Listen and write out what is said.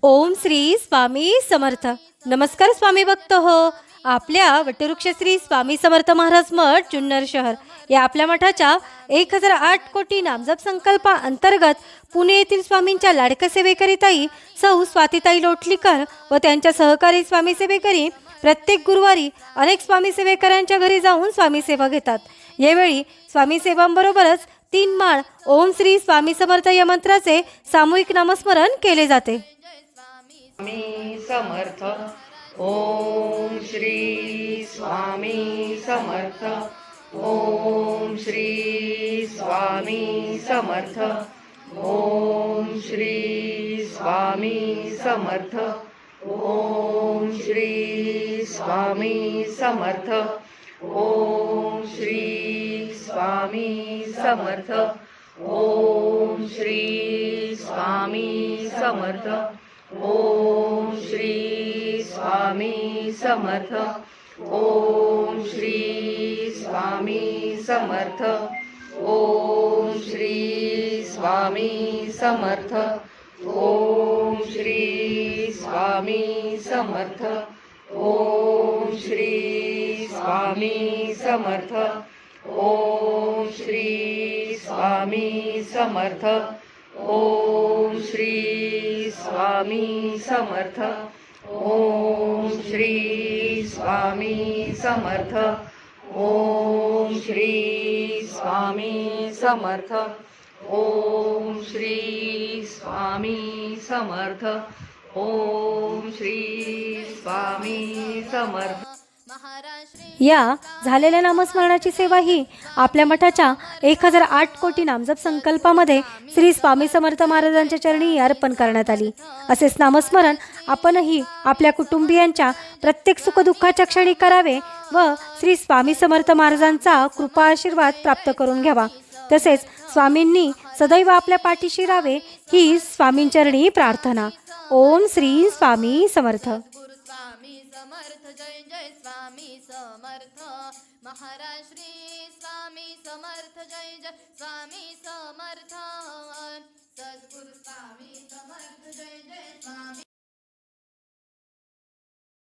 ओम श्री स्वामी समर्थ. नमस्कार स्वामी भक्त हो. आपल्या वटवृक्ष श्री स्वामी समर्थ महाराज मठ जुन्नर शहर या आपल्या मठाच्या 1008 कोटी नामजप संकल्पा अंतर्गत पुणे येथील स्वामींच्या लाडक्या सेवेकरीताई सौ स्वातीताई लोटलीकर व त्यांच्या सहकारी स्वामी सेवेकरी प्रत्येक गुरुवारी अनेक स्वामी सेवेकरांच्या घरी जाऊन स्वामी सेवा घेतात. यावेळी स्वामी सेवांबरोबरच 3 माळ ओम श्री स्वामी समर्थ या मंत्राचे सामूहिक नामस्मरण केले जाते. स्वामी समर्थ. ओम श्री स्वामी समर्थ. ओम श्री स्वामी समर्थ. ओम श्री स्वामी समर्थ. ओम श्री स्वामी समर्थ. ओम श्री स्वामी समर्थ. ओम श्री स्वामी समर्थ. ओम श्री स्वामी समर्थ. ओम श्री स्वामी समर्थ. ओम श्री स्वामी समर्थ. ओम श्री स्वामी समर्थ. ओम श्री स्वामी समर्थ. ओम श्री स्वामी समर्थ. ओम श्री स्वामी समर्थ. ओम श्री स्वामी समर्थ. ओम श्री स्वामी समर्थ. ओम श्री स्वामी समर्थ. ओम श्री स्वामी समर्थ. या झालेल्या नामस्मरणाची सेवा ही आपल्या मठाच्या 1008 कोटी नामजप संकल्पामध्ये श्री स्वामी समर्थ महाराजांच्या चरणी अर्पण करण्यात आली. असेच नामस्मरण आपणही आपल्या कुटुंबियांच्या प्रत्येक सुखदुःखाच्या क्षणी करावे व श्री स्वामी समर्थ महाराजांचा कृपा आशीर्वाद प्राप्त करून घ्यावा. तसेच स्वामींनी सदैव आपल्या पाठीशी राहावे ही स्वामींचरणी प्रार्थना. ओम श्री स्वामी समर्थ. जय जय स्वामी समर्थ. महाराज श्री स्वामी समर्थ. जय जय स्वामी समर्थ. सद्गुरु स्वामी समर्थ. जय जय स्वामी